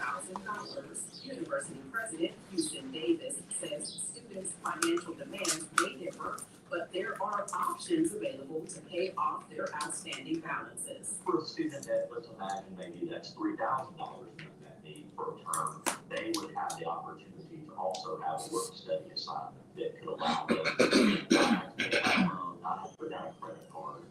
$100,000. University President Houston Davis says students' financial demands may differ, but there are options available to pay off their outstanding balances. For a student that, let's imagine maybe that's $3,000 in that need for a term, they would have the opportunity to also have a work study assignment that could allow them to not have to put down a credit card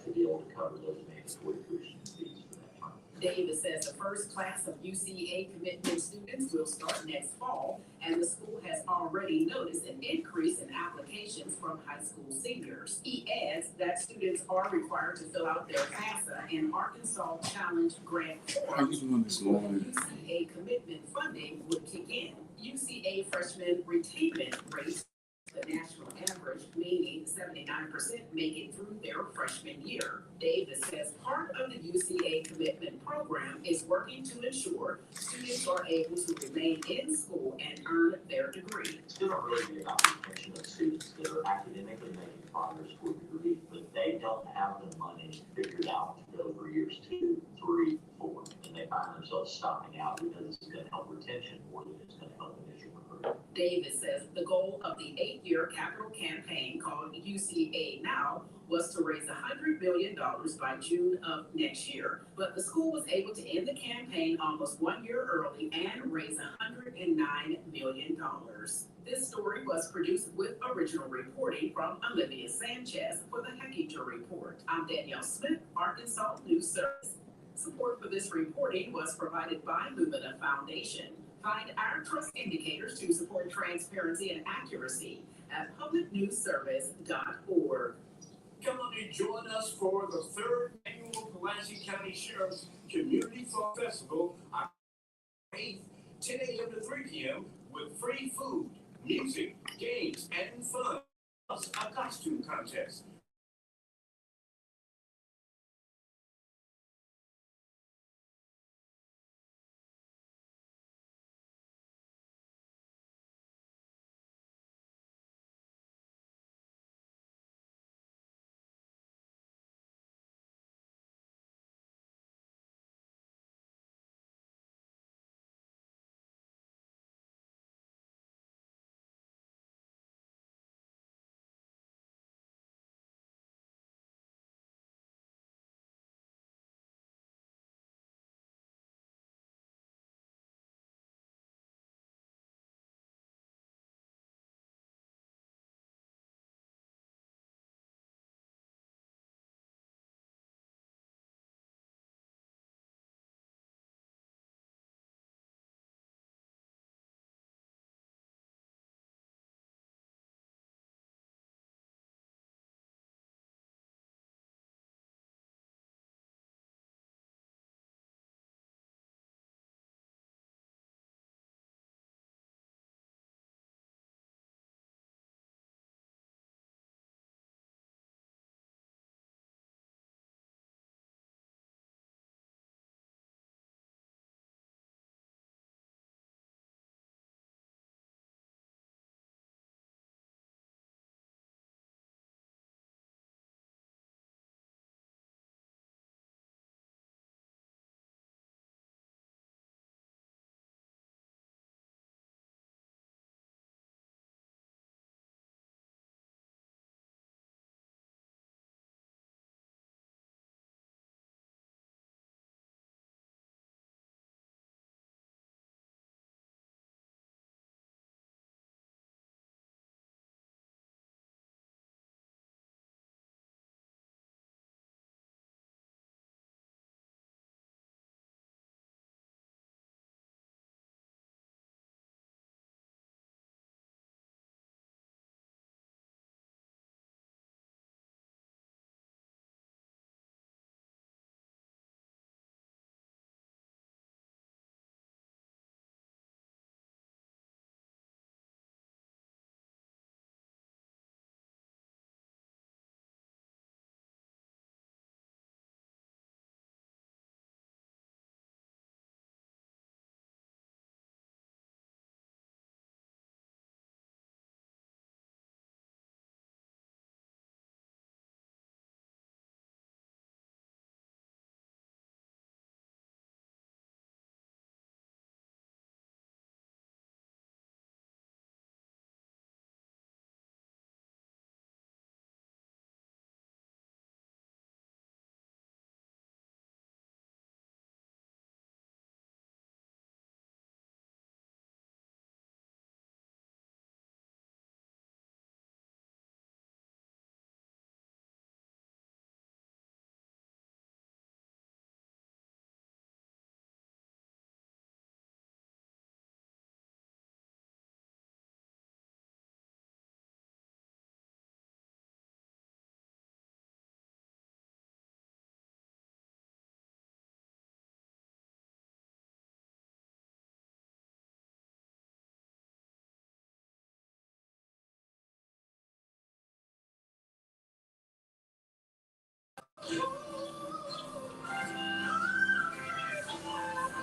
to be able to cover those mandatory tuition fees for that term. Davis says the first class of UCA commitment students will start next fall, and the school has already noticed an increase in applications from high school seniors. He adds that students are required to fill out their FAFSA and Arkansas Challenge grant forms before UCA commitment funding would kick in. UCA freshman retainment rates the national average, meaning 79% make it through their freshman year. Davis says part of the UCA commitment program is working to ensure students are able to remain in school and earn their degree. It's going to really be about the retention of students that are academically making progress toward the degree, but they don't have the money figured out to go for years 2, 3, 4, and they find themselves stopping out because it's going to help retention more than it's going to help initial recruitment. Davis says the goal of the 8-year capital campaign called UCA Now was to raise $100 million by June of next year, but the school was able to end the campaign almost 1 year early and raise $109 million. This story was produced with original reporting from Olivia Sanchez for the Heckington Report. I'm Danielle Smith, Arkansas News Service. Support for this reporting was provided by Lumina Foundation. Find our trust indicators to support transparency and accuracy at publicnewsservice.org. Come on and join us for the 3rd annual Pulaski County Sheriff's Community Fall Festival on 8th, 10 a.m. to 3 p.m. with free food, music, games, and fun, plus a costume contest.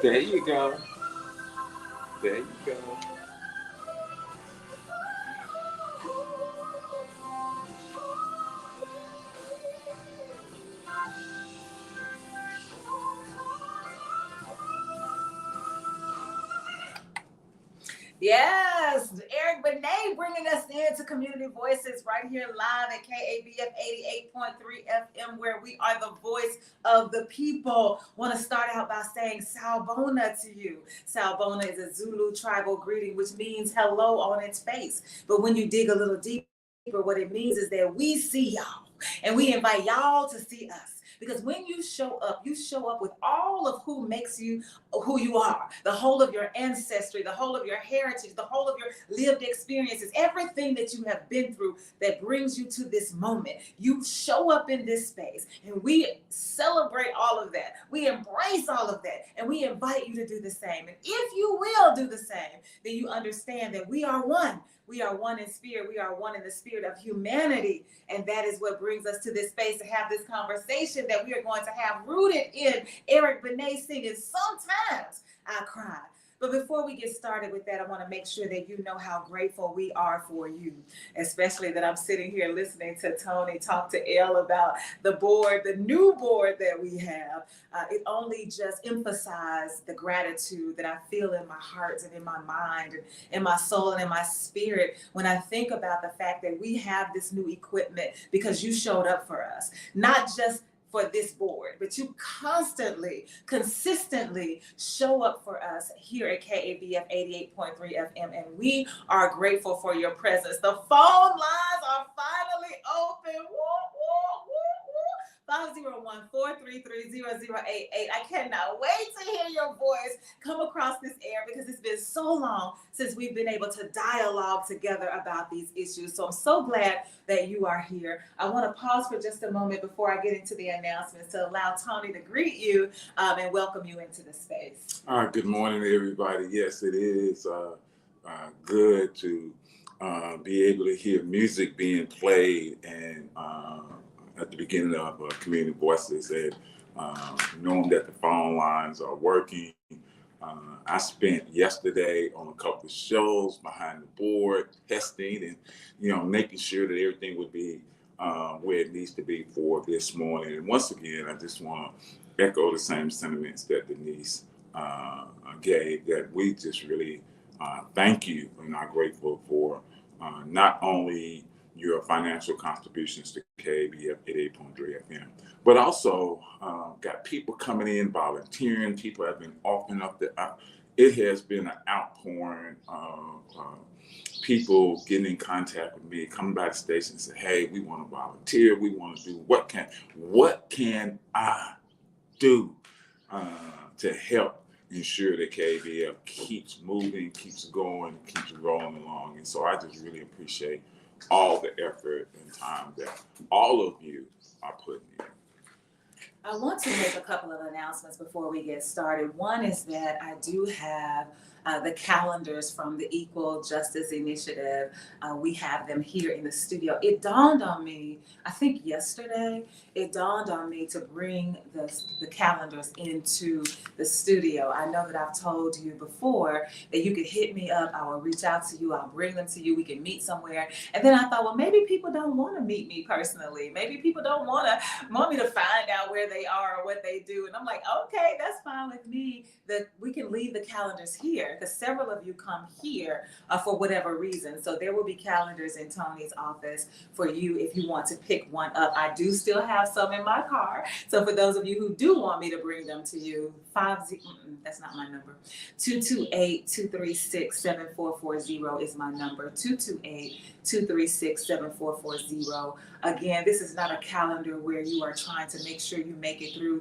There you go. There you go. Yes, Eric Benet bringing us into Community Voices right here live at KABF 88.3 FM, where we are the voice of the people. Want to start out by saying Sawubona to you. Sawubona is a Zulu tribal greeting, which means hello on its face. But when you dig a little deeper, what it means is that we see y'all, and we invite y'all to see us. Because when you show up with all of who makes you who you are, the whole of your ancestry, the whole of your heritage, the whole of your lived experiences, everything that you have been through that brings you to this moment. You show up in this space, and we celebrate all of that. We embrace all of that, and we invite you to do the same. And if you will do the same, then you understand that we are one. We are one in spirit. We are one in the spirit of humanity. And that is what brings us to this space to have this conversation that we are going to have rooted in Eric Benet singing Sometimes I Cry. But before we get started with that, I want to make sure that you know how grateful we are for you, especially that I'm sitting here listening to Toney talk to Elle about the board, the new board that we have. It only just emphasized the gratitude that I feel in my heart and in my mind and in my soul and in my spirit when I think about the fact that we have this new equipment because you showed up for us, not just for this board, but you consistently show up for us here at KABF 88.3 FM, and we are grateful for your presence. The phone lines are finally open. Woo, woo, woo, woo. 501-433-0088. I cannot wait to hear your voice come across this air because it's been so long since we've been able to dialogue together about these issues. So I'm so glad that you are here. I want to pause for just a moment before I get into the announcements to allow Toney to greet you and welcome you into the space. All right, good morning, everybody. Yes, it is good to be able to hear music being played and at the beginning of Community Voices and knowing that the phone lines are working. I spent yesterday on a couple of shows behind the board, testing and, making sure that everything would be where it needs to be for this morning. And once again, I just want to echo the same sentiments that Denise gave, that we just really thank you and are grateful for not only your financial contributions to KABF 88.3 FM, but also got people coming in, volunteering. People have been offering up it has been an outpouring of people getting in contact with me, coming by the station and say, hey, we want to volunteer. We want to do what can I do to help ensure that KABF keeps moving, keeps going, keeps rolling along. And so I just really appreciate all the effort and time that all of you are putting in. I want to make a couple of announcements before we get started. One is that I do have the calendars from the Equal Justice Initiative. We have them here in the studio. It dawned on me, I think yesterday, to bring the calendars into the studio. I know that I've told you before that you could hit me up. I will reach out to you. I'll bring them to you. We can meet somewhere. And then I thought, well, maybe people don't want to meet me personally. Maybe people don't want me to find out where they are or what they do. And I'm like, okay, that's fine with me. That we can leave the calendars here because several of you come here for whatever reason. So there will be calendars in Toney's office for you if you want to pick one up. I do still have some in my car. So for those of you who do want me to bring them to you, that's not my number. 228-236-7440 is my number. 228-236-7440. Again, this is not a calendar where you are trying to make sure you make it through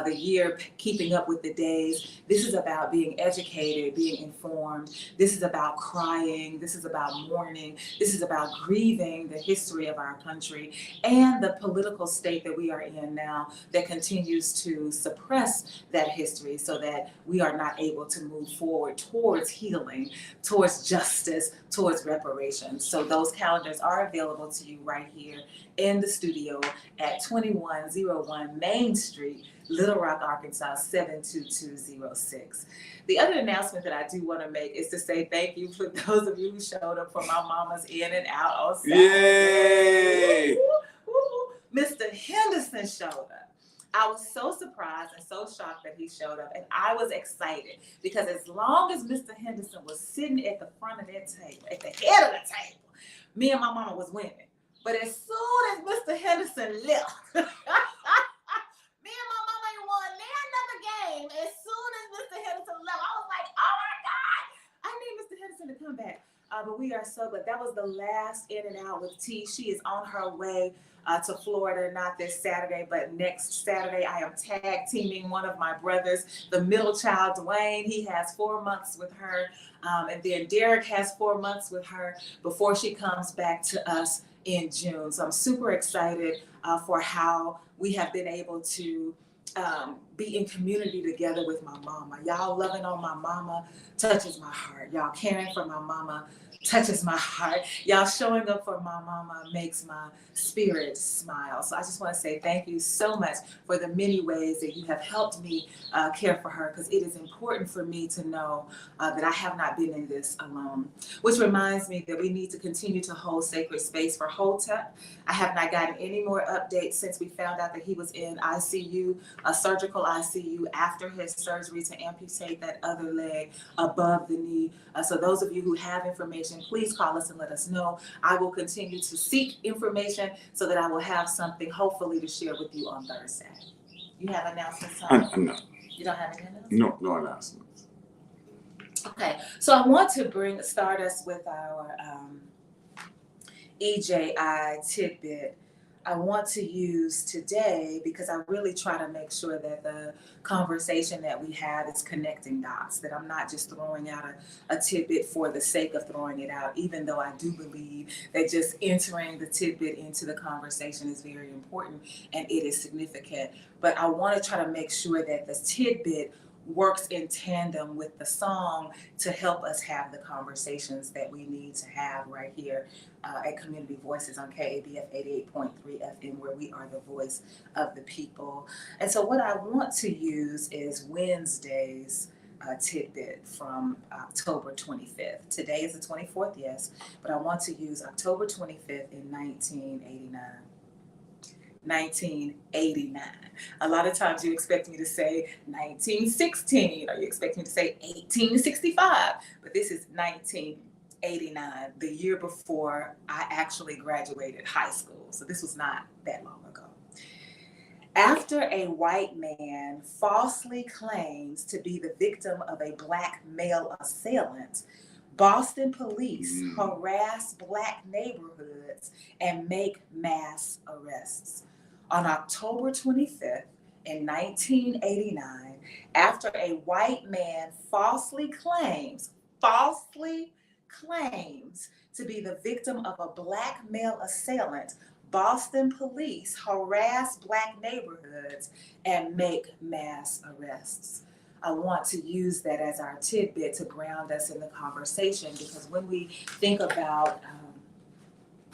the year, keeping up with the days. This is about being educated, being informed. This is about crying. This is about mourning. This is about grieving the history of our country and the political state that we are in now that continues to suppress that history so that we are not able to move forward towards healing, towards justice, towards reparations. So those calendars are available to you right here in the studio at 2101 Main Street, Little Rock, Arkansas, 72206. The other announcement that I do want to make is to say thank you for those of you who showed up for my mama's in and out on Saturday. Yay! Woo, woo, woo. Mr. Henderson showed up. I was so surprised and so shocked that he showed up, and I was excited because as long as Mr. Henderson was sitting at the front of that table, at the head of the table, me and my mama was winning. But as soon as Mr. Henderson left, me and my mama ain't won another game. As soon as Mr. Henderson left, I was like, oh my God, I need Mr. Henderson to come back. But we are so good. That was the last In and Out with T. She is on her way to Florida, not this Saturday, but next Saturday. I am tag teaming one of my brothers, the middle child, Dwayne. He has 4 months with her. And then Derek has 4 months with her before she comes back to us in June. So I'm super excited for how we have been able to be in community together with my mama. Y'all loving on my mama touches my heart. Y'all caring for my mama touches my heart. Y'all showing up for my mama makes my spirit smile. So I just want to say thank you so much for the many ways that you have helped me care for her, because it is important for me to know that I have not been in this alone. Which reminds me that we need to continue to hold sacred space for Hotep. I have not gotten any more updates since we found out that he was in ICU, a surgical ICU, after his surgery to amputate that other leg above the knee. So those of you who have information, please call us and let us know. I will continue to seek information so that I will have something hopefully to share with you on Thursday. You have announcements, Tom? No. You don't have any announcements? No announcements. Okay, so I want to start us with our EJI tidbit. I want to use today because I really try to make sure that the conversation that we have is connecting dots, that I'm not just throwing out a tidbit for the sake of throwing it out, even though I do believe that just entering the tidbit into the conversation is very important and it is significant. But I want to try to make sure that the tidbit works in tandem with the song to help us have the conversations that we need to have right here at Community Voices on KABF 88.3 FM, where we are the voice of the people. And so what I want to use is Wednesday's tidbit from October 25th. Today is the 24th, yes, but I want to use October 25th in 1989. 1989. A lot of times you expect me to say 1916, or you expect me to say 1865, but this is 1989, the year before I actually graduated high school. So this was not that long ago. After a white man falsely claims to be the victim of a black male assailant, Boston police harass black neighborhoods and make mass arrests. On October 25th in 1989, after a white man falsely claims to be the victim of a black male assailant, Boston police harass black neighborhoods and make mass arrests. I want to use that as our tidbit to ground us in the conversation, because when we think about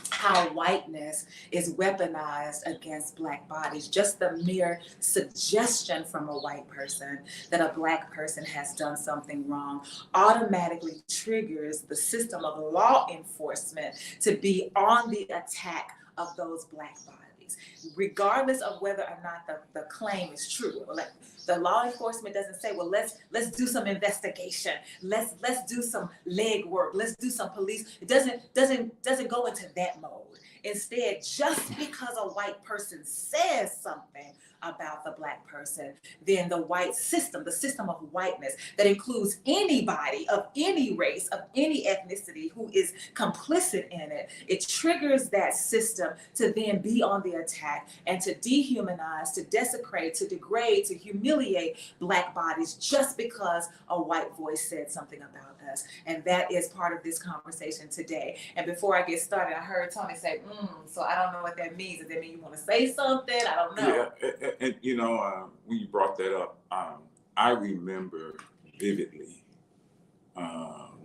how whiteness is weaponized against black bodies, just the mere suggestion from a white person that a black person has done something wrong automatically triggers the system of law enforcement to be on the attack of those black bodies, regardless of whether or not the claim is true. Like, the law enforcement doesn't say, well, let's do some investigation, let's do some leg work, let's do some police. It doesn't go into that mode. Instead, just because a white person says something about the black person, then the white system, the system of whiteness that includes anybody of any race, of any ethnicity who is complicit in it, it triggers that system to then be on the attack and to dehumanize, to desecrate, to degrade, to humiliate black bodies just because a white voice said something about us. And that is part of this conversation today. And before I get started, I heard Toney say, so I don't know what that means. Does that mean you want to say something? I don't know. Yeah, and you know, when you brought that up, I remember vividly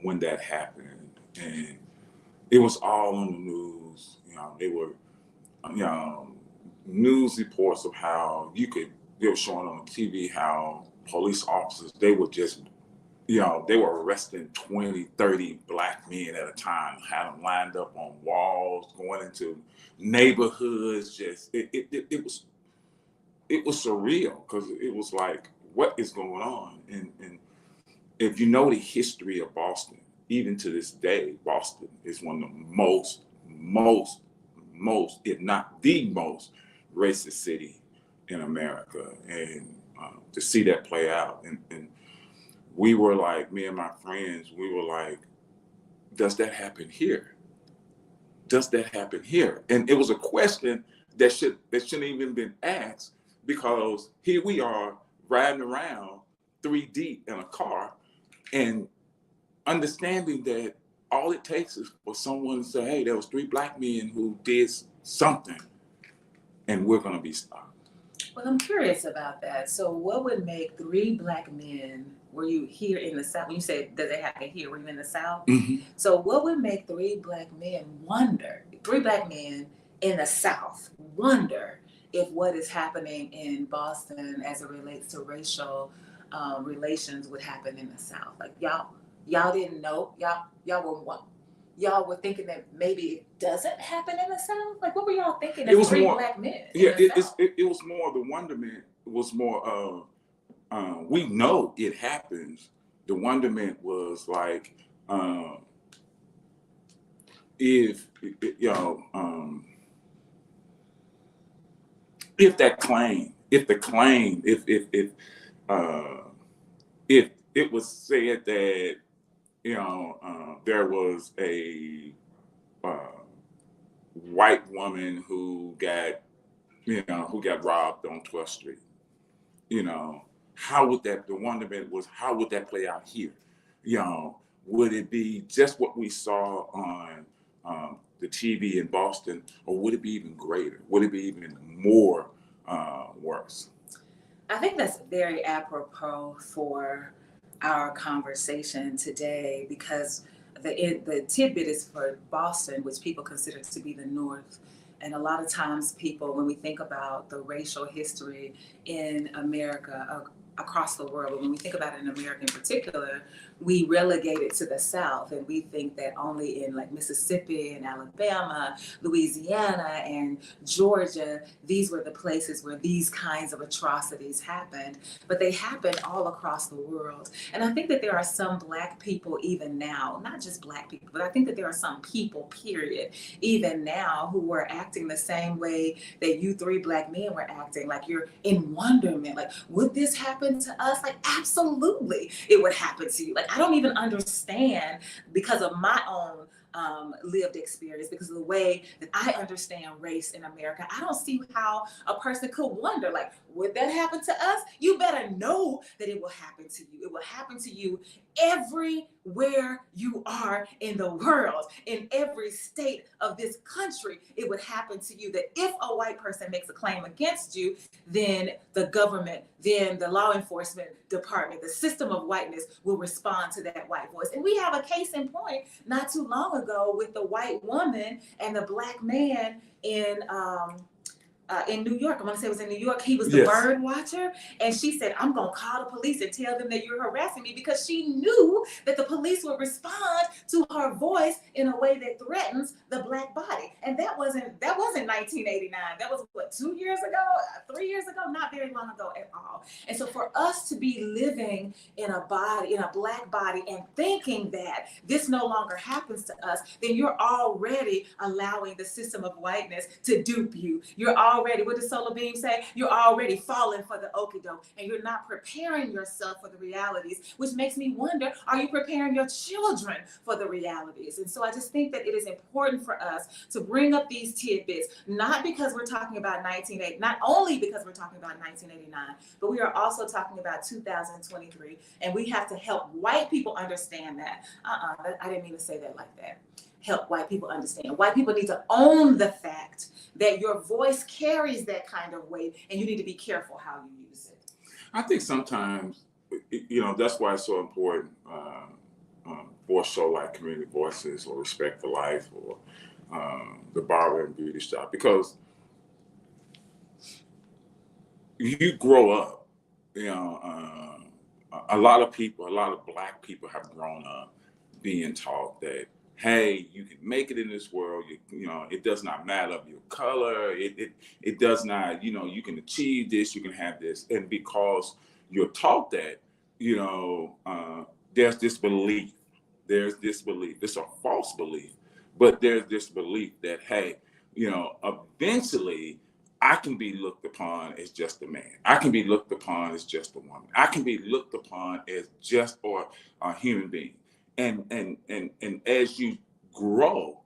when that happened, and it was all on the news. You know, they were you know, news reports of how they were showing on TV how police officers, they were just, you know, they were arresting 20, 30 black men at a time, had them lined up on walls, going into neighborhoods. Just, it was surreal because it was like, what is going on? And if you know the history of Boston, even to this day, Boston is one of the most, if not the most racist city in America. And to see that play out, and we were like, me and my friends, we were like, does that happen here? Does that happen here? And it was a question that shouldn't even been asked, because here we are riding around 3 deep in a car and understanding that all it takes is for someone to say, hey, there was 3 black men who did something, and we're going to be stopped. Well, I'm curious about that. So what would make 3 black men, were you here in the South? When you said, does it happen here? Were you in the South? Mm-hmm. So what would make 3 black men wonder, 3 black men in the South wonder if what is happening in Boston as it relates to racial relations would happen in the South? Like y'all didn't know, y'all were thinking that maybe it doesn't happen in the South? Like, what were y'all thinking as 3 black men? Yeah, it was more, the wonderment was more of, we know it happens. The wonderment was like, if it was said that, there was a white woman who got robbed on 12th Street. The wonderment was, how would that play out here? Would it be just what we saw on the TV in Boston, or would it be even greater? Would it be even more worse? I think that's very apropos for our conversation today, because the tidbit is for Boston, which people consider to be the North. And a lot of times people, when we think about the racial history in America, across the world, but when we think about it in America in particular, we relegate it to the South, and we think that only in like Mississippi and Alabama, Louisiana and Georgia, these were the places where these kinds of atrocities happened, but they happened all across the world. And I think that there are some Black people even now, not just Black people, but I think that there are some people, period, even now, who were acting the same way that you 3 black men were acting. Like, you're in wonderment, like, would this happen to us? Like, absolutely it would happen to you. Like, I don't even understand, because of my own lived experience, because of the way that I understand race in America, I don't see how a person could wonder, like, would that happen to us? You better know that it will happen to you. It will happen to you everywhere you are in the world, in every state of this country. It would happen to you, that if a white person makes a claim against you, then the government, then the law enforcement department, the system of whiteness will respond to that white voice. And we have a case in point not too long ago with the white woman and the black man in New York. I want to say it was in New York. He was the bird watcher. And she said, I'm going to call the police and tell them that you're harassing me, because she knew that the police would respond to her voice in a way that threatens the Black body. And that wasn't 1989. That was what, 2 years ago, 3 years ago, not very long ago at all. And so for us to be living in a body, in a Black body, and thinking that this no longer happens to us, then you're already allowing the system of whiteness to dupe you. You're already, what does Solar Beam say? You're already falling for the okie doke, and you're not preparing yourself for the realities, which makes me wonder, are you preparing your children for the realities? And so I just think that it is important for us to bring up these tidbits, not because we're talking about not only because we're talking about 1989, but we are also talking about 2023, and we have to help white people understand that. I didn't mean to say that like that. Help white people understand. White people need to own the fact that your voice carries that kind of weight, and you need to be careful how you use it. I think sometimes, that's why it's so important for a show like Community Voices or Respect for Life or the Barber and Beauty Shop, because you grow up, a lot of Black people have grown up being taught that, hey, you can make it in this world. It does not matter of your color. It does not, you can achieve this, you can have this. And because you're taught that, there's this belief. It's a false belief, but there's this belief that, hey, eventually I can be looked upon as just a man. I can be looked upon as just a woman. I can be looked upon as just or a human being. And as you grow,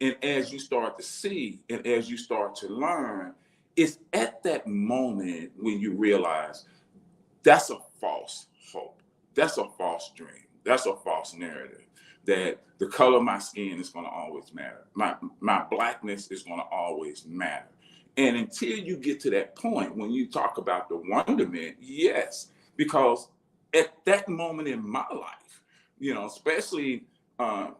and as you start to see, and as you start to learn, it's at that moment when you realize that's a false hope. That's a false dream. That's a false narrative. That the color of my skin is going to always matter. My Blackness is going to always matter. And until you get to that point, when you talk about the wonderment, yes, because at that moment in my life, especially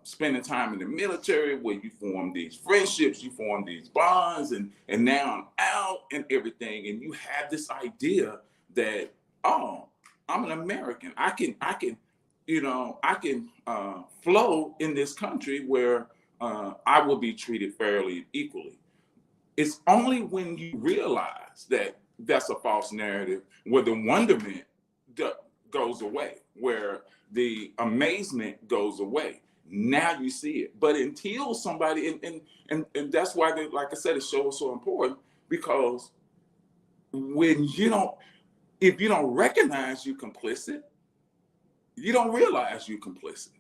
spending time in the military, where you form these friendships, you form these bonds, and now I'm out and everything, and you have this idea that, oh, I'm an American. I can flow in this country where I will be treated fairly and equally. It's only when you realize that that's a false narrative, where the wonderment goes away, where the amazement goes away. Now you see it. But until somebody, and that's why, like I said, the show is so important, because if you don't recognize you're complicit, you don't realize you're complicit.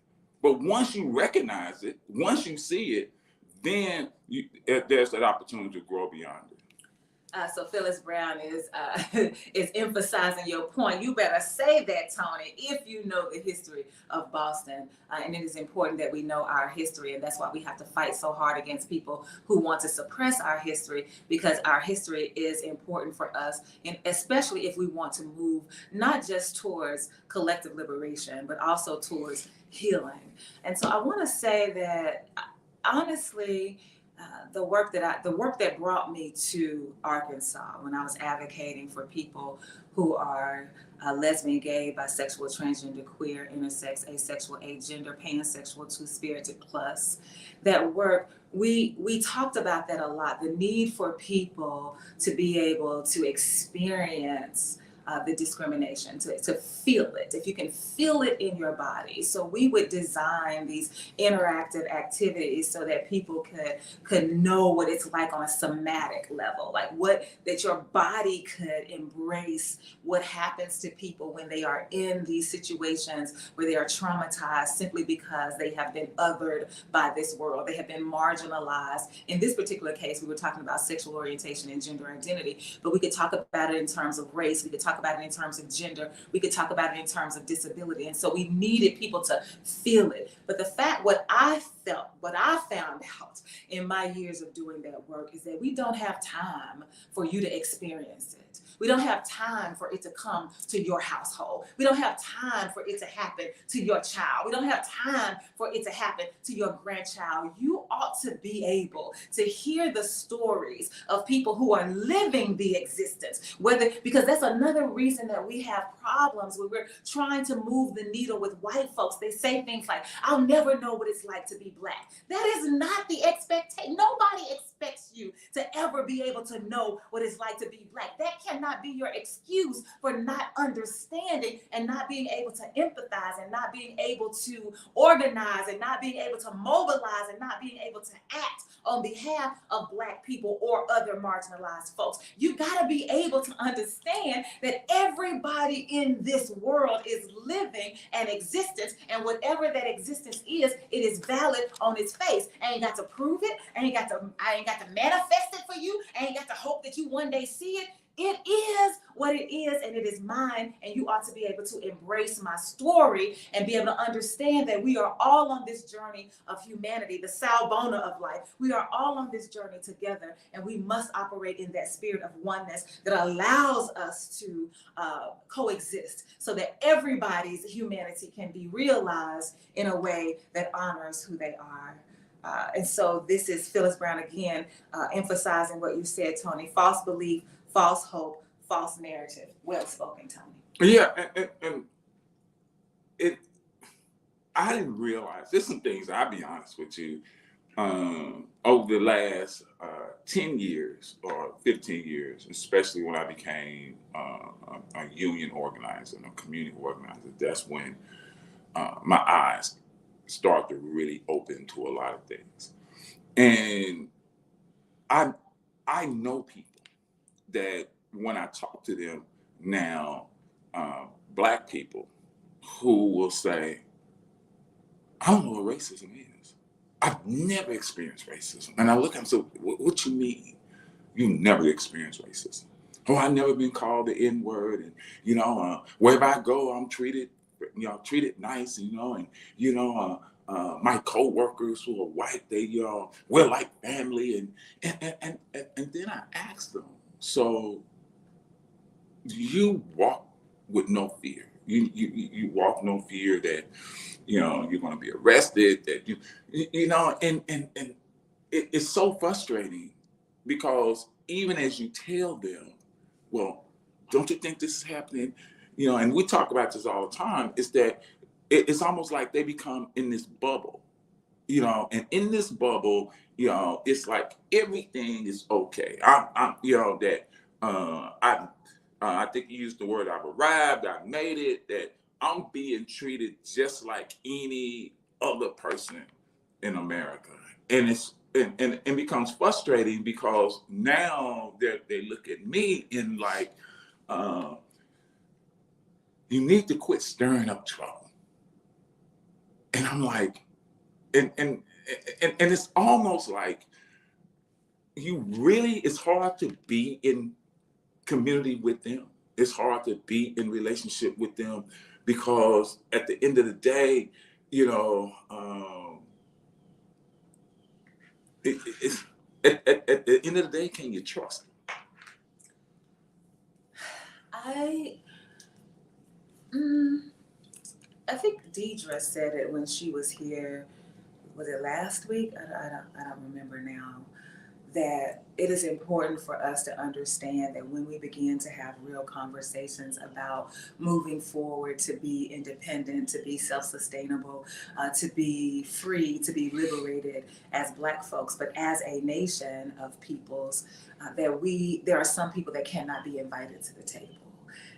But once you recognize it, once you see it, then there's that opportunity to grow beyond it. So Phyllis Brown is emphasizing your point. You better say that, Toney, if you know the history of Boston. And it is important that we know our history. And that's why we have to fight so hard against people who want to suppress our history, because our history is important for us, and especially if we want to move not just towards collective liberation, but also towards healing. And so I want to say that, honestly, the work that brought me to Arkansas, when I was advocating for people who are lesbian, gay, bisexual, transgender, queer, intersex, asexual, agender, pansexual, two-spirited plus, that work, we talked about that a lot, the need for people to be able to experience the discrimination, to feel it, if you can feel it in your body. So we would design these interactive activities so that people could know what it's like on a somatic level, like that your body could embrace what happens to people when they are in these situations where they are traumatized simply because they have been othered by this world. They have been marginalized. In this particular case, we were talking about sexual orientation and gender identity, but we could talk about it in terms of race. We could talk about it in terms of gender. We could talk about it in terms of disability. And so we needed people to feel it. But what I found out in my years of doing that work is that we don't have time for you to experience it. We don't have time for it to come to your household. We don't have time for it to happen to your child. We don't have time for it to happen to your grandchild. You ought to be able to hear the stories of people who are living the existence, because that's another reason that we have problems when we're trying to move the needle with white folks. They say things like, I'll never know what it's like to be Black. That is not the expectation. Nobody expects you to ever be able to know what it's like to be Black. That cannot be your excuse for not understanding and not being able to empathize and not being able to organize and not being able to mobilize and not being able to act on behalf of Black people or other marginalized folks. You got to be able to understand that everybody in this world is living an existence, and whatever that existence is, it is valid on its face. I ain't got to prove it. I ain't got to manifest it for you. I ain't got to hope that you one day see it. It is what it is, and it is mine, and you ought to be able to embrace my story and be able to understand that we are all on this journey of humanity, the Sawubona of life. We are all on this journey together, and we must operate in that spirit of oneness that allows us to coexist so that everybody's humanity can be realized in a way that honors who they are. And so this is Phyllis Brown again, emphasizing what you said, Toney: false belief, false hope, false narrative. Well spoken, Tony. Yeah, and it, I didn't realize, there's some things, I'll be honest with you, over the last 10 years or 15 years, especially when I became a union organizer and a community organizer, that's when my eyes started to really open to a lot of things. And I know people that when I talk to them now, Black people, who will say, I don't know what racism is. I've never experienced racism. And I look at them, so what you mean? You never experienced racism. Oh, I've never been called the N-word. And, wherever I go, I'm treated nice, and, my co-workers who are white, we're like family. And then I asked them, so you walk with no fear. You walk no fear that, you're going to be arrested, that and it's so frustrating because even as you tell them, well, don't you think this is happening? And we talk about this all the time, is that it's almost like they become in this bubble, and in this bubble, it's like everything is okay. I think you used the word, I've arrived, I've made it, that I'm being treated just like any other person in America. And it becomes frustrating because now they look at me in like, you need to quit stirring up trouble. And I'm like, and it's almost like it's hard to be in community with them. It's hard to be in relationship with them because at the end of the day, it's at the end of the day, can you trust them? I think Deidre said it when she was here. Was it last week? I don't remember now. That it is important for us to understand that when we begin to have real conversations about moving forward to be independent, to be self-sustainable, to be free, to be liberated as Black folks, but as a nation of peoples, there are some people that cannot be invited to the table.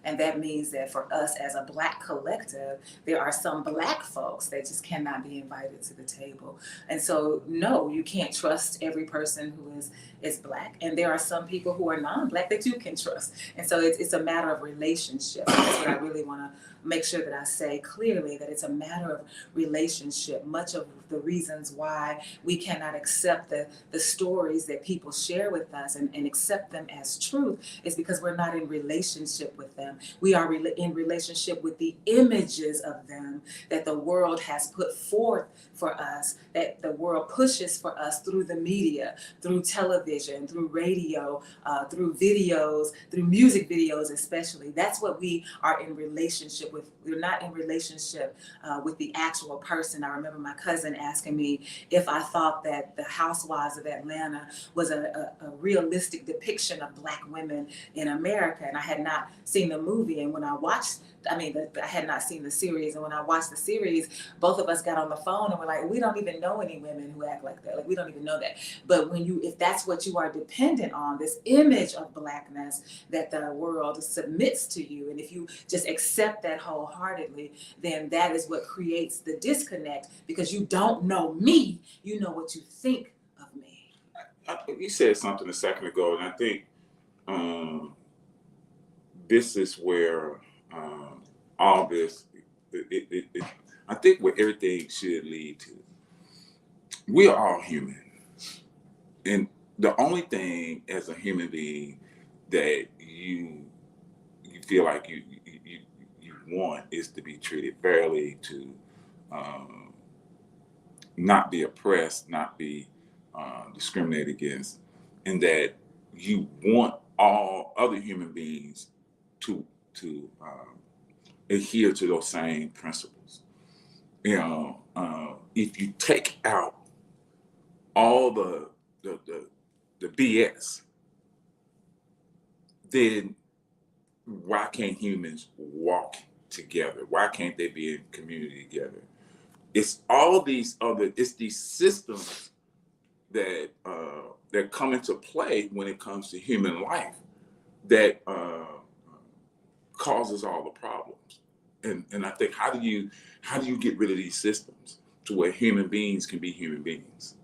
And that means that for us as a Black collective, there are some Black folks that just cannot be invited to the table. And so, no, you can't trust every person who is Black. And there are some people who are non-Black that you can trust. And so it's a matter of relationship. That's what I really want to make sure that I say clearly, that it's a matter of relationship. Much of the reasons why we cannot accept the stories that people share with us and accept them as truth is because we're not in relationship with them. We are in relationship with the images of them that the world has put forth for us, that the world pushes for us through the media, through television, through radio, through videos, through music videos especially. That's what we are in relationship with. We're not in relationship with the actual person. I remember my cousin asking me if I thought that the Housewives of Atlanta was a realistic depiction of Black women in America, and I had not seen the movie. And when I watched, I had not seen the series, and when I watched the series, both of us got on the phone and were like, we don't even know any women who act like that. Like, we don't even know that. But if that's what you are dependent on, this image of Blackness that the world submits to you, and if you just accept that wholeheartedly, then that is what creates the disconnect, because you don't know me, you know what you think of me. You said something a second ago, and I think this is where all this, I think where everything should lead to. We are all human. And the only thing as a human being that you feel like you want is to be treated fairly, to not be oppressed, not be discriminated against, and that you want all other human beings to adhere to those same principles. If you take out all the BS, then why can't humans walk together? Why can't they be in community together? It's all these other, it's these systems that that come into play when it comes to human life that causes all the problems. And I think how do you get rid of these systems to where human beings can be human beings?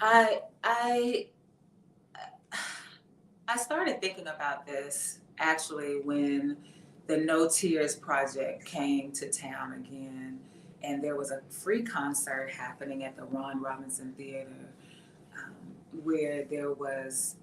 I started thinking about this actually when the No Tears Project came to town again, and there was a free concert happening at the Ron Robinson Theater, where there was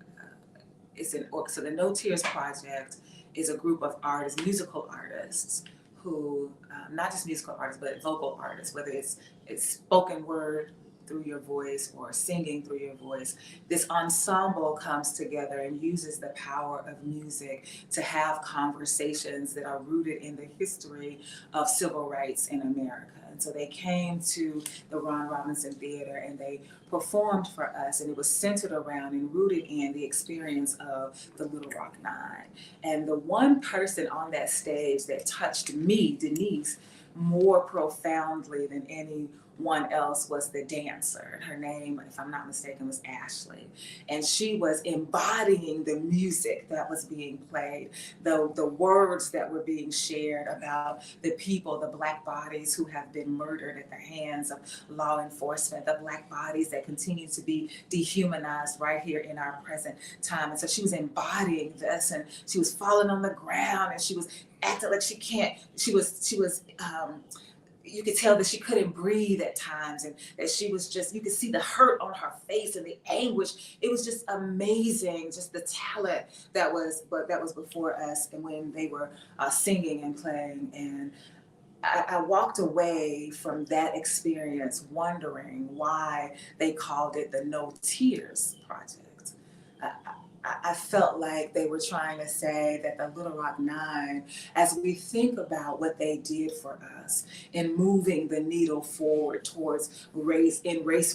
so the No Tears Project is a group of artists, musical artists, who not just musical artists but vocal artists, whether it's spoken word through your voice or singing through your voice. This ensemble comes together and uses the power of music to have conversations that are rooted in the history of civil rights in America. And so they came to the Ron Robinson Theater and they performed for us, and it was centered around and rooted in the experience of the Little Rock Nine. And the one person on that stage that touched me, Denise, more profoundly than anyone else was the dancer. Her name, if I'm not mistaken, was Ashley. And she was embodying the music that was being played, the words that were being shared about the people, the Black bodies who have been murdered at the hands of law enforcement, the Black bodies that continue to be dehumanized right here in our present time. And so she was embodying this, and she was falling on the ground, and she was acting like you could tell that she couldn't breathe at times, and that she was just, you could see the hurt on her face and the anguish. It was just amazing, just the talent that was before us, and when they were singing and playing. And I walked away from that experience wondering why they called it the No Tears Project. I felt like they were trying to say that the Little Rock Nine, as we think about what they did for us in moving the needle forward towards race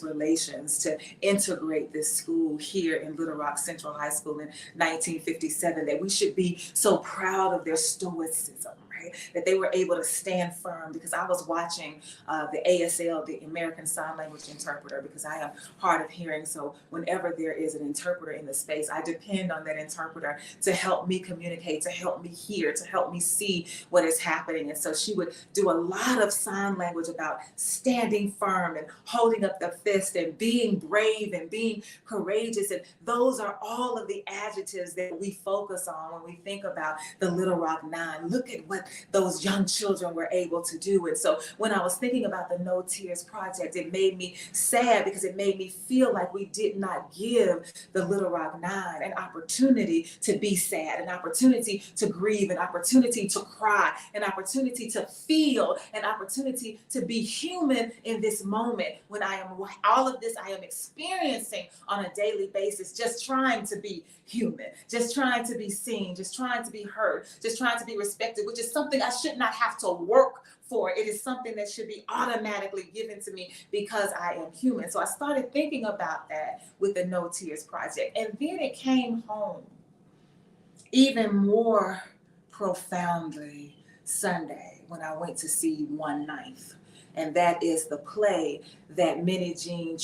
relations, to integrate this school here in Little Rock Central High School in 1957, that we should be so proud of their stoicism, right? That they were able to stand firm, because I was watching the ASL, the American Sign Language interpreter, because I am hard of hearing. So whenever there is an interpreter in the space, I depend on that interpreter to help me communicate, to help me hear, to help me see what is happening. And so she would do a lot of sign language about standing firm and holding up the fist and being brave and being courageous. And those are all of the adjectives that we focus on when we think about the Little Rock Nine. Look at what those young children were able to do. And so when I was thinking about the No Tears Project, it made me sad, because it made me feel like we did not give the Little Rock Nine an opportunity to be sad, an opportunity to grieve, an opportunity to cry, an opportunity to feel, an opportunity to be human in this moment when all of this I am experiencing on a daily basis, just trying to be human, just trying to be seen, just trying to be heard, just trying to be respected, which is something I should not have to work for. It is something that should be automatically given to me because I am human. So I started thinking about that with the No Tears Project. And then it came home even more profoundly Sunday when I went to see 1/9. And that is the play that Minnie Jean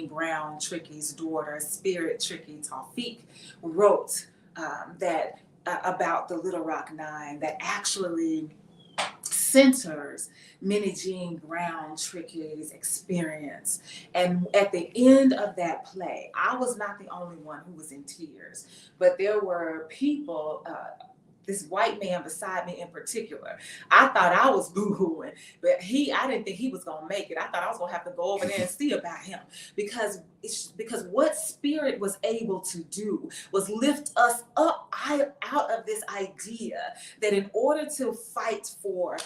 Brown, Tricky's daughter, Spirit Tricky Tawfiq, wrote about the Little Rock Nine, that actually centers Minnie Jean Brown Tricky's experience. And at the end of that play, I was not the only one who was in tears, but there were people, this white man beside me in particular. I thought I was boo-hooing, but I didn't think he was gonna make it. I thought I was gonna have to go over there and see about him, because what Spirit was able to do was lift us up out of this idea that in order to fight for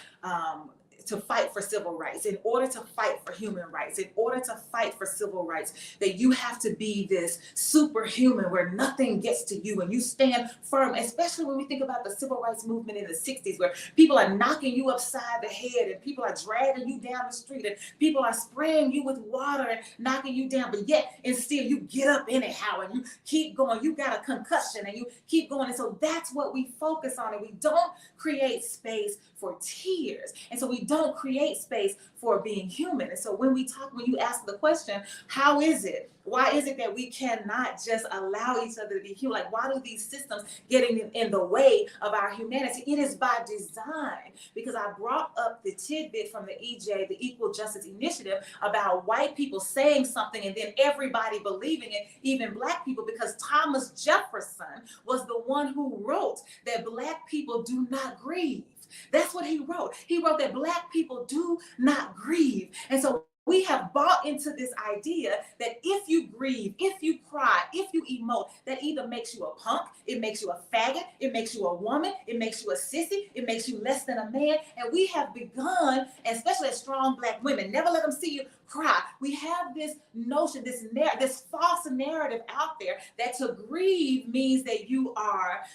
to fight for civil rights, in order to fight for human rights, in order to fight for civil rights, that you have to be this superhuman where nothing gets to you and you stand firm, especially when we think about the civil rights movement in the 60s, where people are knocking you upside the head and people are dragging you down the street and people are spraying you with water and knocking you down, but yet and still you get up anyhow and you keep going. You got a concussion and you keep going. And so that's what we focus on, and we don't create space for tears. And so we don't create space for being human. And so when you ask the question, how is it? Why is it that we cannot just allow each other to be human? Like, why do these systems get in the way of our humanity? It is by design, because I brought up the tidbit from the EJ, the Equal Justice Initiative, about white people saying something and then everybody believing it, even Black people, because Thomas Jefferson was the one who wrote that Black people do not grieve. That's what he wrote. He wrote that Black people do not grieve. And so we have bought into this idea that if you grieve, if you cry, if you emote, that either makes you a punk, it makes you a faggot, it makes you a woman, it makes you a sissy, it makes you less than a man. And we have begun, especially as strong Black women, never let them see you cry. We have this notion, this false narrative out there that to grieve means that you are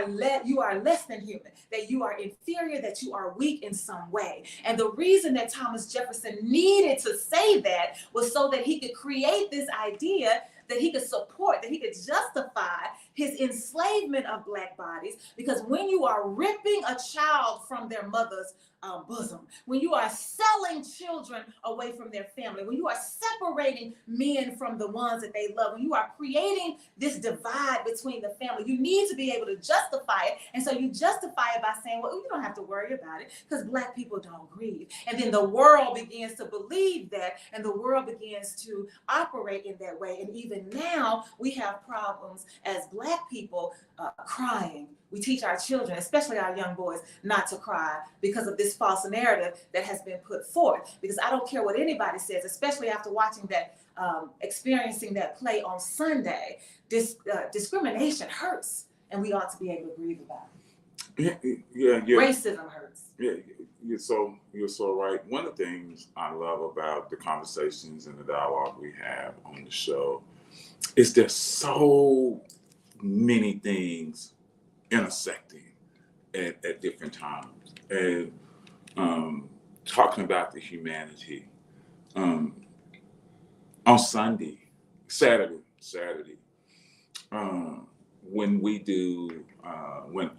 less than human, that you are inferior, that you are weak in some way. And the reason that Thomas Jefferson needed to say that was so that he could create this idea that he could support, that he could justify his enslavement of Black bodies. Because when you are ripping a child from their mother's bosom, when you are selling children away from their family, when you are separating men from the ones that they love, when you are creating this divide between the family, you need to be able to justify it. And so you justify it by saying, well, you don't have to worry about it because Black people don't grieve. And then the world begins to believe that, and the world begins to operate in that way. And even now we have problems as Black people crying. We teach our children, especially our young boys, not to cry because of this false narrative that has been put forth. Because I don't care what anybody says, especially after watching that, experiencing that play on Sunday, discrimination hurts, and we ought to be able to grieve about it. Yeah. Racism hurts. Yeah, you're so right. One of the things I love about the conversations and the dialogue we have on the show is there's so many things intersecting at different times, and talking about the humanity. On Saturday, when we do, when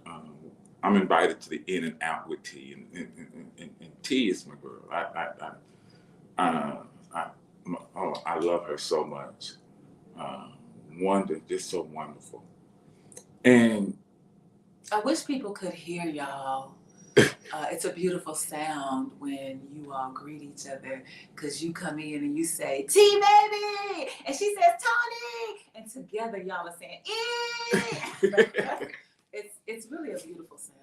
I'm invited to the In and Out with T, and T is my girl. I love her so much. Just so wonderful. And I wish people could hear y'all. It's a beautiful sound when you all greet each other, because you come in and you say, T baby, and she says, Tony, and together y'all are saying, eh. It's really a beautiful sound.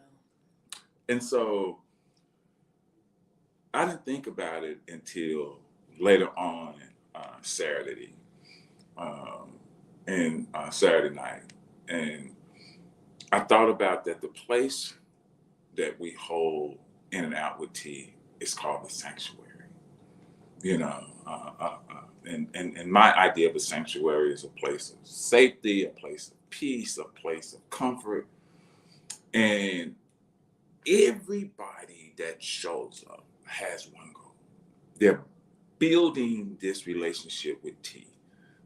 And so I didn't think about it until later on Saturday, and Saturday night. And I thought about that the place that we hold In and Out with T is called the sanctuary. You know, and my idea of a sanctuary is a place of safety, a place of peace, a place of comfort. And everybody that shows up has one goal. They're building this relationship with T.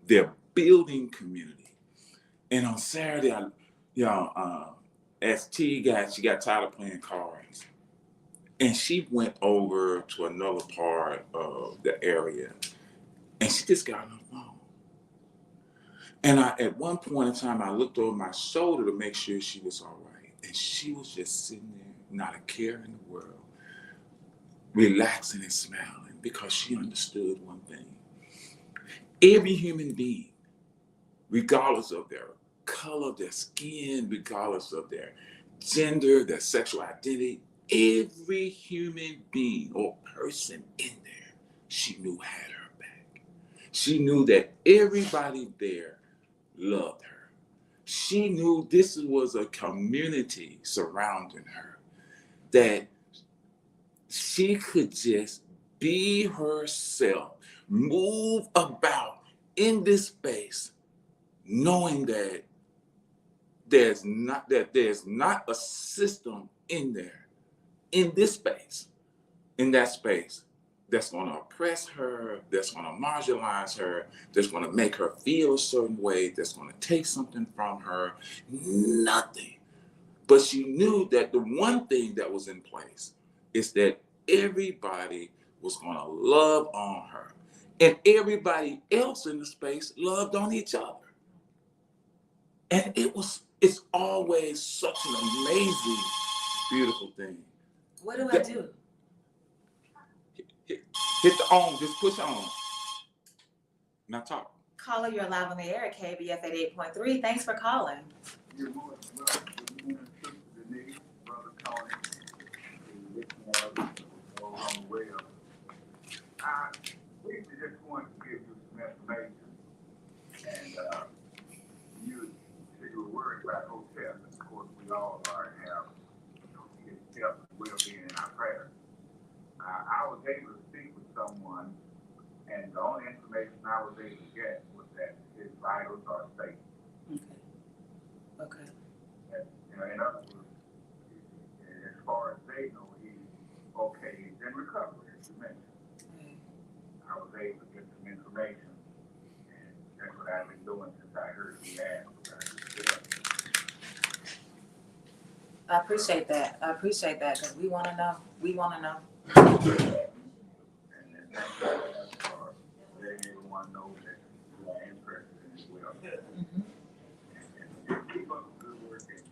They're building community. And on Saturday, as T she got tired of playing cards, and she went over to another part of the area, and she just got on her phone. And at one point in time, I looked over my shoulder to make sure she was all right, and she was just sitting there, not a care in the world, relaxing and smiling, because she understood one thing. Every human being, regardless of their color, their skin, regardless of their gender, their sexual identity, every human being or person in there, she knew had her back. She knew that everybody there loved her. She knew this was a community surrounding her, that she could just be herself, move about in this space, knowing that there's not a system in there, in this space, in that space, that's going to oppress her, that's going to marginalize her, that's going to make her feel a certain way, that's going to take something from her. Nothing. But she knew that the one thing that was in place is that everybody was going to love on her, and everybody else in the space loved on each other. And it's always such an amazing, beautiful thing. What do I do? Hit the on, just push on. Now talk. Caller, you're live on the air at KBF 88.3. Thanks for calling. Good morning, Sister Denise, Brother Toney, I briefly just wanted to give you some information, and you said you were worried about hotels, and of course we all are and have his health and well-being in our prayers. I was able to speak with someone, and the only information I was able to get was that his vitals are safe. Okay. In other words, as far as they know, he's okay. He's in recovery, as you mentioned. I was able to get some information, and that's what I've been doing since I heard you ask. I appreciate that. Because we want to know. And then thank you for letting everyone know that you are interested in as well. And keep up the good work, and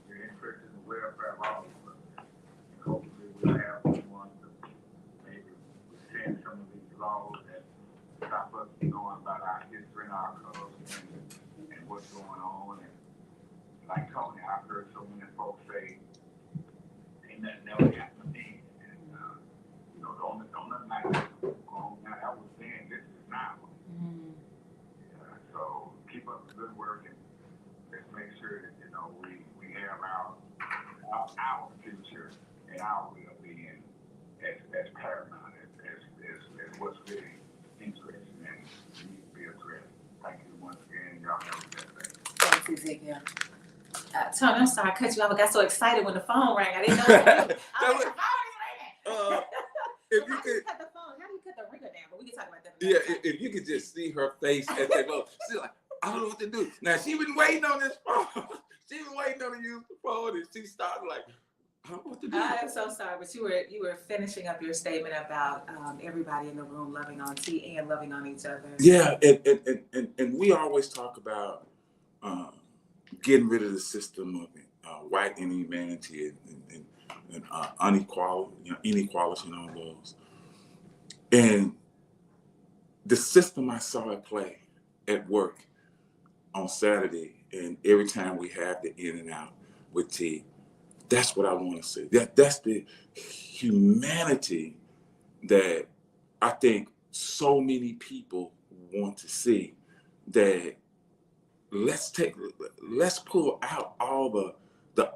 you're interested in the welfare of all of us. And hopefully we'll have someone to maybe rescind some of these laws that stop us from knowing about our history and our culture and what's going on. And like Toney, I've heard so many folks say, ain't nothing ever happened to me. And, don't nothing like that go on now. That was then, this is now. So keep up the good work, and let's make sure that, we have our future and our well-being as paramount as what's really interesting and needs to be addressed. Thank you once again. Y'all have a good day. Thanks, Ezekiel. Tony, I'm sorry I cut you off. I got so excited when the phone rang. I didn't know what to do. I was like, the phone is ringing. If you How do could, you cut the phone? How do you cut the ringer down? But we can talk about that. yeah, if you could just see her face at that moment, she's like, I don't know what to do. Now she been waiting on this phone. She been waiting on to use the phone, and she started like, I don't know what to do. I am so sorry, but you were finishing up your statement about everybody in the room loving on T and loving on each other. Yeah, and we always talk about getting rid of the system of white inhumanity and inequality, inequality and all those. And the system I saw at play at work on Saturday, and every time we have the in and out with T, that's what I want to see. That's the humanity that I think so many people want to see. That let's pull out all the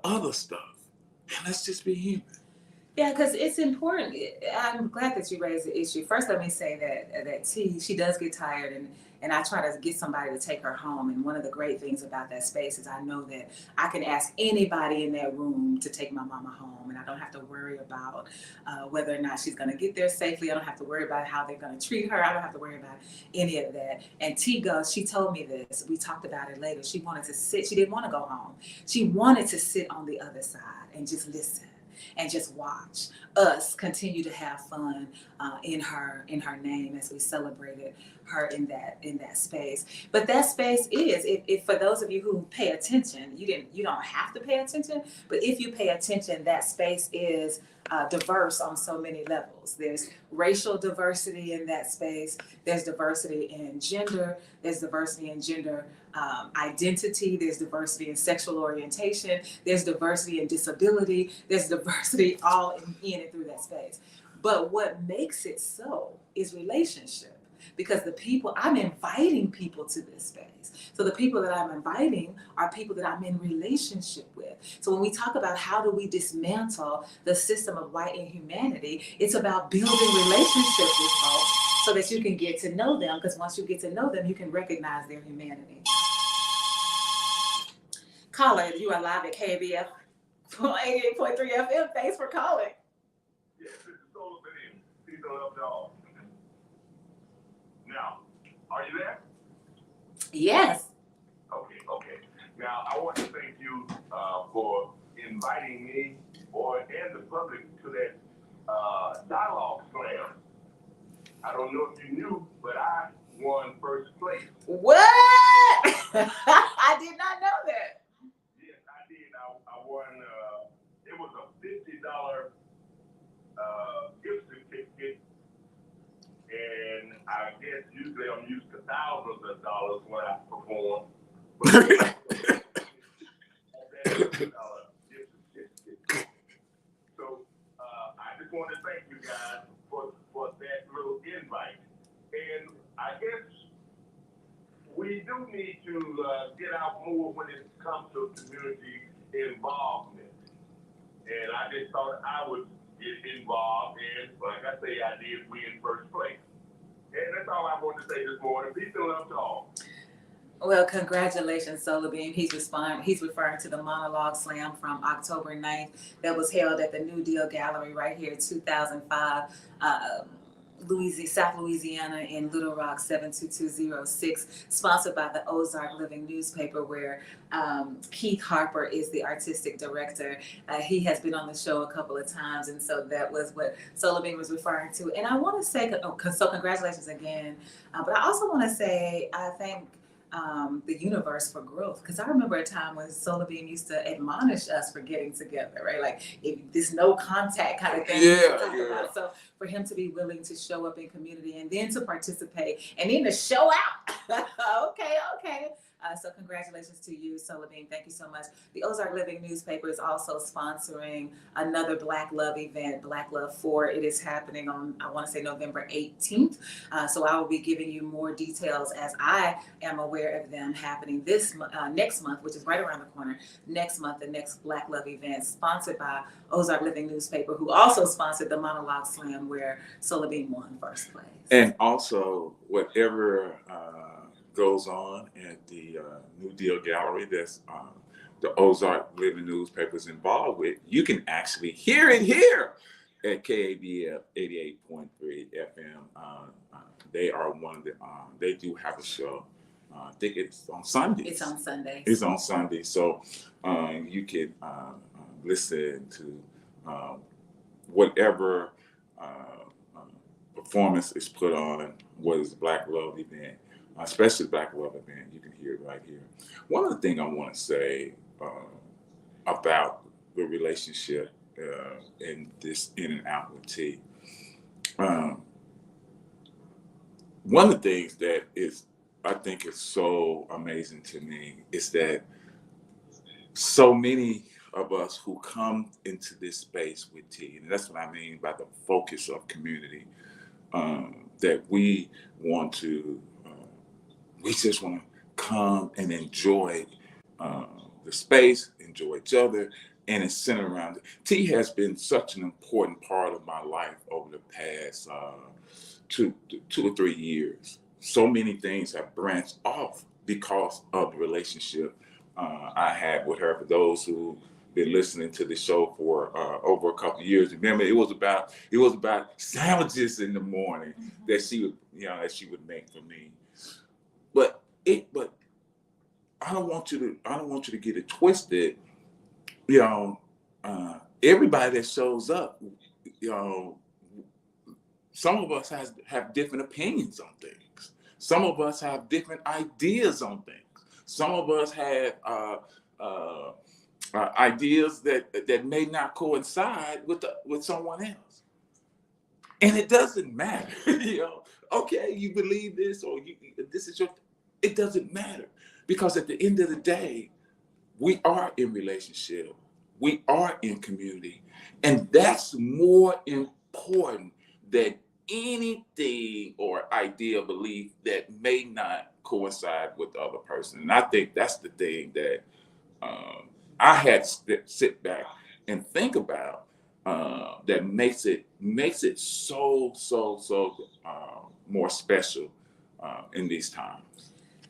other stuff and let's just be human. Yeah, because it's important. I'm glad that you raised the issue. First, let me say that T, she does get tired, and I try to get somebody to take her home. And one of the great things about that space is I know that I can ask anybody in that room to take my mama home, and I don't have to worry about whether or not she's going to get there safely. I don't have to worry about how they're going to treat her. I don't have to worry about any of that. And T goes, she told me this. We talked about it later. She wanted to sit. She didn't want to go home. She wanted to sit on the other side and just listen. And just watch us continue to have fun in her name as we celebrated her in that space. But that space is, if for those of you who pay attention, you don't have to pay attention, but if you pay attention, that space is diverse on so many levels. There's racial diversity in that space. There's diversity in gender. There's diversity in gender identity. There's diversity in sexual orientation. There's diversity in disability. There's diversity all in and through that space. But what makes it so is relationship. because the people, I'm inviting people to this space. So the people that I'm inviting are people that I'm in relationship with. So when we talk about how do we dismantle the system of white inhumanity, it's about building relationships with folks so that you can get to know them, because once you get to know them, you can recognize their humanity. Caller, you are live at KBF 88.3 FM. Thanks for calling. Yes, this is Sullivan. Peace and love to all. Now, are you there? Yes. Okay. Now, I want to thank you for inviting me and the public to that dialogue slam. I don't know if you knew, but I won first place. What? I did not know that. Yes, I did. I won. It was a $50 gift certificate, and I guess usually I'm used to thousands of dollars when I perform. But so I just want to thank you guys for that little invite. And I guess we do need to get out more when it comes to community involvement. And I just thought I would get involved, and like I say, I did win first place. And that's all I want to say this morning. Peace and love to all. Well, congratulations, Solar Beam. He's referring to the monologue slam from October 9th that was held at the New Deal Gallery right here, 2005, South Louisiana in Little Rock, 72206, sponsored by the Ozark Living newspaper, where Keith Harper is the artistic director. He has been on the show a couple of times, and so that was what Solar Beam was referring to. And I want to say, so congratulations again. But I also want to say, I thank the universe for growth, because I remember a time when Solar Beam used to admonish us for getting together, right? Like if this no contact kind of thing. Yeah. So for him to be willing to show up in community and then to participate and then to show out. Okay. So congratulations to you, Solar Beam. Thank you so much. The Ozark Living newspaper is also sponsoring another Black Love event, Black Love 4. It is happening on, I want to say, November 18th. So I will be giving you more details as I am aware of them happening next month, which is right around the corner. Next month, the next Black Love event, sponsored by Ozark Living newspaper, who also sponsored the Monologue Slam, where Solar Beam won first place. And also, whatever goes on at the New Deal Gallery that's the Ozark Living newspaper is involved with, you can actually hear it here at KABF 88.3 FM. They are one of the, they do have a show. I think it's on Sundays. It's on Sundays. It's on Sunday. So you can listen to whatever performance is put on, what is the Black Love event, especially Black Love event. You can hear it right here. One of the things I want to say about the relationship in this In and Out with T. One of the things that I think is so amazing to me is that so many of us who come into this space with T, and that's what I mean by the focus of community, that we just want to come and enjoy the space, enjoy each other, and it's centered around it. T has been such an important part of my life over the past 2 or 3 years. So many things have branched off because of the relationship I had with her. For those who been listening to the show for over a couple of years, remember it was about sandwiches in the morning that she would make for me. But I don't want you to get it twisted. Everybody that shows up, some of us have different opinions on things. Some of us have different ideas on things. Some of us have ideas that may not coincide with someone else, and it doesn't matter. Okay, you believe this or this is your. It doesn't matter, because at the end of the day, we are in relationship, we are in community, and that's more important than anything or idea, belief that may not coincide with the other person. And I think that's the thing that I had to sit back and think about, that makes it so more special in these times.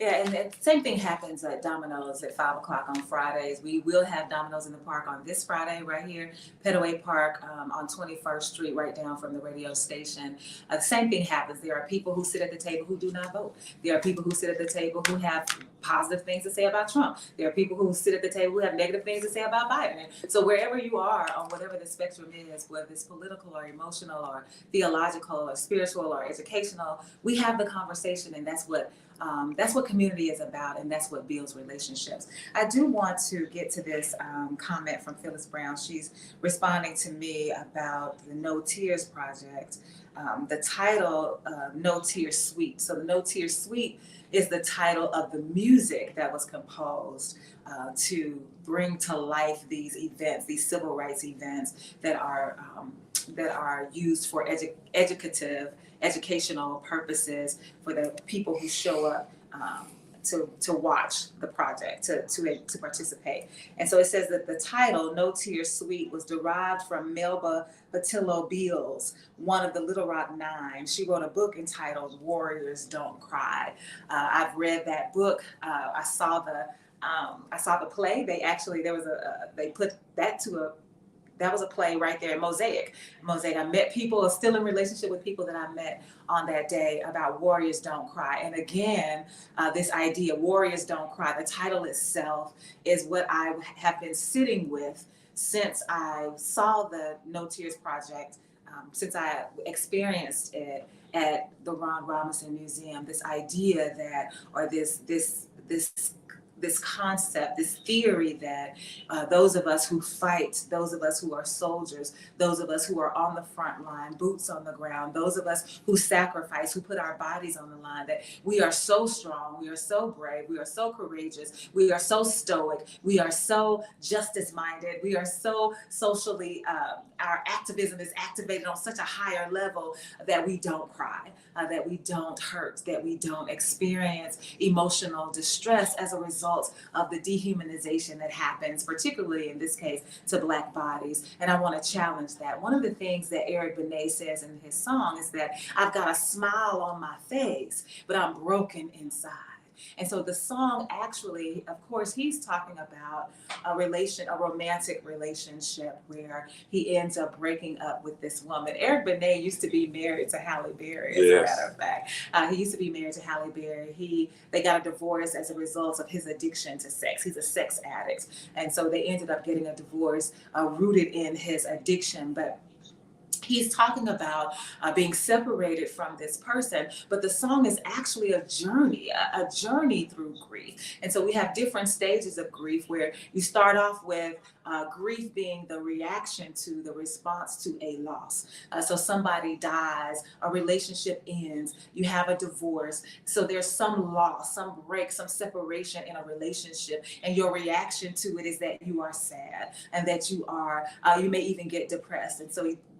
Yeah, and the same thing happens at Domino's at 5 o'clock on Fridays. We will have Domino's in the park on this Friday right here, Petaway Park on 21st Street, right down from the radio station. The same thing happens. There are people who sit at the table who do not vote. There are people who sit at the table who have positive things to say about Trump. There are people who sit at the table who have negative things to say about Biden. And so wherever you are on whatever the spectrum is, whether it's political or emotional or theological or spiritual or educational, we have the conversation, and that's what community is about, and that's what builds relationships. I do want to get to this comment from Phyllis Brown. She's responding to me about the No Tears Project. The title, No Tears Suite. So the No Tears Suite is the title of the music that was composed to bring to life these events, these civil rights events that are used for educational purposes for the people who show up to watch the project, to participate. And so it says that the title, No Tears Suite, was derived from Melba Patillo Beals, one of the Little Rock Nine. She wrote a book entitled Warriors Don't Cry. I've read that book. I saw the play. They put that that was a play right there, Mosaic. I met people, still in relationship with people that I met on that day, about Warriors Don't Cry. And again, this idea, Warriors Don't Cry, the title itself is what I have been sitting with since I saw the No Tears Project, since I experienced it at the Ron Robinson Museum, this idea that, or this concept, this theory that those of us who fight, those of us who are soldiers, those of us who are on the front line, boots on the ground, those of us who sacrifice, who put our bodies on the line, that we are so strong, we are so brave, we are so courageous, we are so stoic, we are so justice-minded, we are so socially, our activism is activated on such a higher level that we don't cry, that we don't hurt, that we don't experience emotional distress as a result of the dehumanization that happens, particularly in this case, to Black bodies. And I want to challenge that. One of the things that Eric Benet says in his song is that I've got a smile on my face, but I'm broken inside. And so the song actually, of course, he's talking about a romantic relationship where he ends up breaking up with this woman. Eric Benet used to be married to Halle Berry, as a matter of fact. He used to be married to Halle Berry. They got a divorce as a result of his addiction to sex. He's a sex addict. And so they ended up getting a divorce rooted in his addiction. But he's talking about being separated from this person, but the song is actually a journey through grief. And so we have different stages of grief, where you start off with grief being the reaction to the response to a loss. So somebody dies, a relationship ends, you have a divorce. So there's some loss, some break, some separation in a relationship. And your reaction to it is that you are sad, and that you may even get depressed. And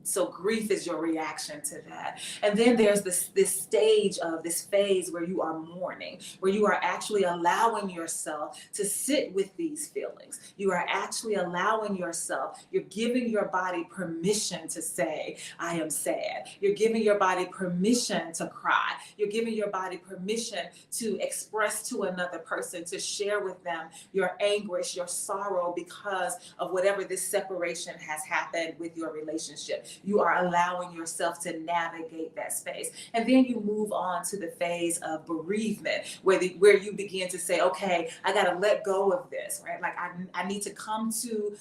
so grief is your reaction to that. And then there's this stage of this phase where you are mourning, where you are actually allowing yourself to sit with these feelings. You are actually allowing yourself, you're giving your body permission to say, I am sad. You're giving your body permission to cry. You're giving your body permission to express to another person, to share with them your anguish, your sorrow, because of whatever this separation has happened with your relationship. You are allowing yourself to navigate that space. And then you move on to the phase of bereavement, where you begin to say, okay, I got to let go of this, right? Like I need to come to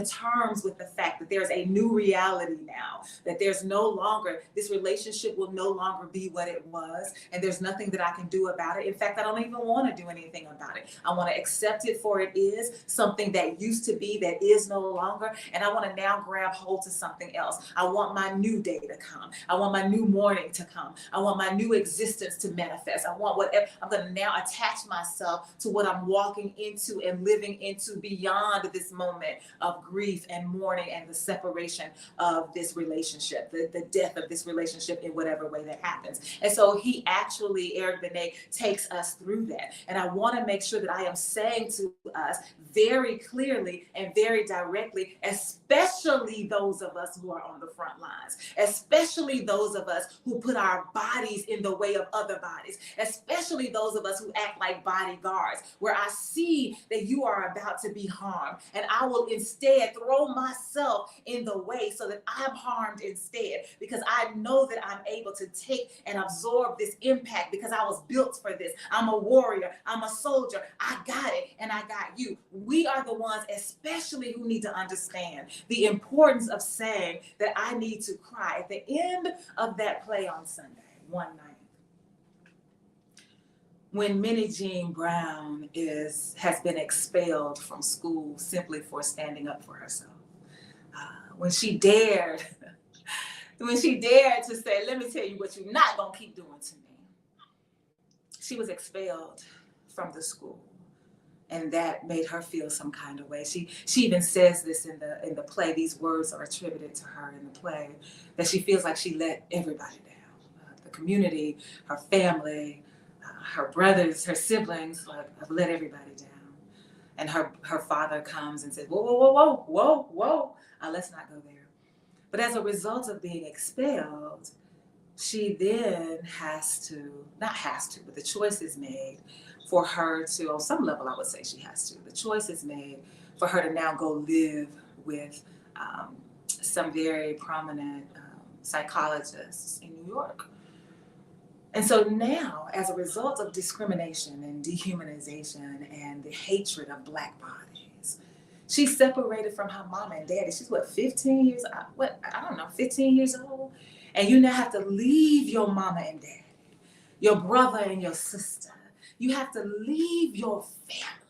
terms with the fact that there's a new reality now, that there's no longer, this relationship will no longer be what it was, and there's nothing that I can do about it. In fact, I don't even want to do anything about it. I want to accept it for it is, something that used to be that is no longer, and I want to now grab hold to something else. else. I want my new day to come. I want my new morning to come. I want my new existence to manifest. I want whatever. I'm going to now attach myself to what I'm walking into and living into beyond this moment of grief and mourning and the separation of this relationship, the death of this relationship in whatever way that happens. And so he actually, Eric Benet, takes us through that. And I want to make sure that I am saying to us very clearly and very directly, especially those of us who are on the front lines, especially those of us who put our bodies in the way of other bodies, especially those of us who act like bodyguards, where I see that you are about to be harmed, and I will instead throw myself in the way so that I'm harmed instead, because I know that I'm able to take and absorb this impact because I was built for this. I'm a warrior, I'm a soldier, I got it, and I got you. We are the ones especially who need to understand the importance of saying that I need to cry. At the end of that play on Sunday, one night, when Minnie Jean Brown has been expelled from school simply for standing up for herself, when she dared to say, let me tell you what you're not gonna keep doing to me. She was expelled from the school, and that made her feel some kind of way. She even says this in the play. These words are attributed to her in the play, that she feels like she let everybody down. The community, her family, her brothers, her siblings, have let everybody down. And her father comes and says, whoa, let's not go there. But as a result of being expelled, she then but the choice is made for her to, on some level, I would say she has to. The choice is made for her to now go live with some very prominent psychologists in New York. And so now, as a result of discrimination and dehumanization and the hatred of Black bodies, she's separated from her mama and daddy. She's 15 years old. And you now have to leave your mama and daddy, your brother and your sister. You have to leave your family.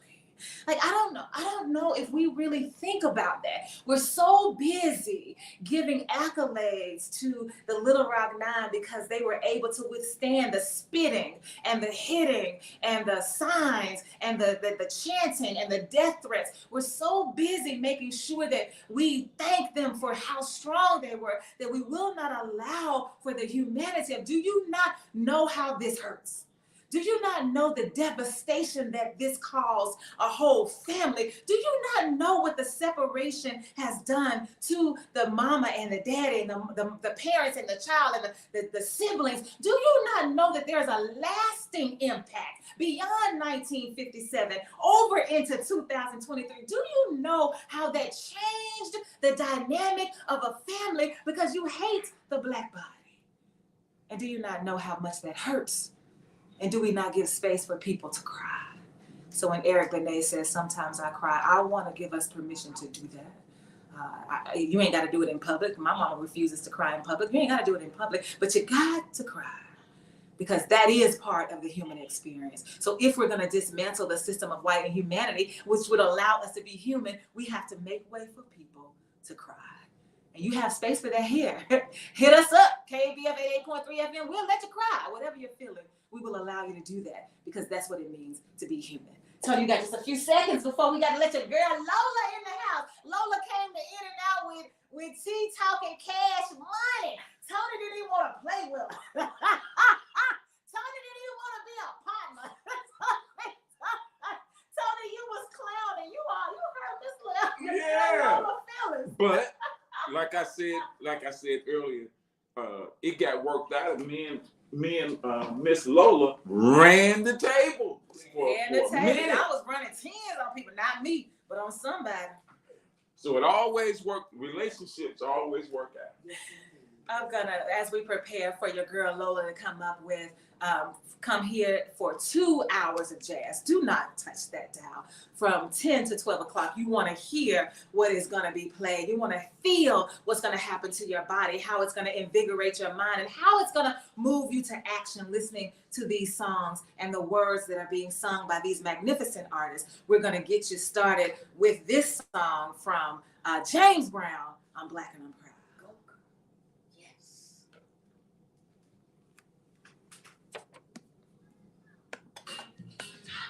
Like, I don't know if we really think about that. We're so busy giving accolades to the Little Rock Nine because they were able to withstand the spitting and the hitting and the signs and the chanting and the death threats. We're so busy making sure that we thank them for how strong they were, that we will not allow for the humanity of, do you not know how this hurts? Do you not know the devastation that this caused a whole family? Do you not know what the separation has done to the mama and the daddy and the parents and the child and the siblings? Do you not know that there's a lasting impact beyond 1957 over into 2023? Do you know how that changed the dynamic of a family because you hate the Black body? And do you not know how much that hurts? And do we not give space for people to cry? So when Eric Benet says, sometimes I cry, I want to give us permission to do that. You ain't got to do it in public. My mama refuses to cry in public. You ain't got to do it in public, but you got to cry, because that is part of the human experience. So if we're going to dismantle the system of white inhumanity, which would allow us to be human, we have to make way for people to cry. And you have space for that here. Hit us up, KBF 88.3 FM. We'll let you cry. Whatever you're feeling, we will allow you to do that, because that's what it means to be human. Tony, you got just a few seconds before we got to let your girl Lola in the house. Lola came to In and Out with tea, talking cash money. Tony didn't even want to play with her. Tony didn't even want to be a partner. Tony, you was clowning. You heard this little feelings. But like I said earlier, it got worked out. Me and Miss Lola ran the table. I was running 10s on people, not me, but on somebody. So it always worked. Relationships always work out. I'm gonna, as we prepare for your girl Lola to come here for 2 hours of jazz. Do not touch that dial. From 10 to 12 o'clock, you want to hear what is going to be played. You want to feel what's going to happen to your body, how it's going to invigorate your mind, and how it's going to move you to action listening to these songs and the words that are being sung by these magnificent artists. We're going to get you started with this song from James Brown on Black and I'm Proud.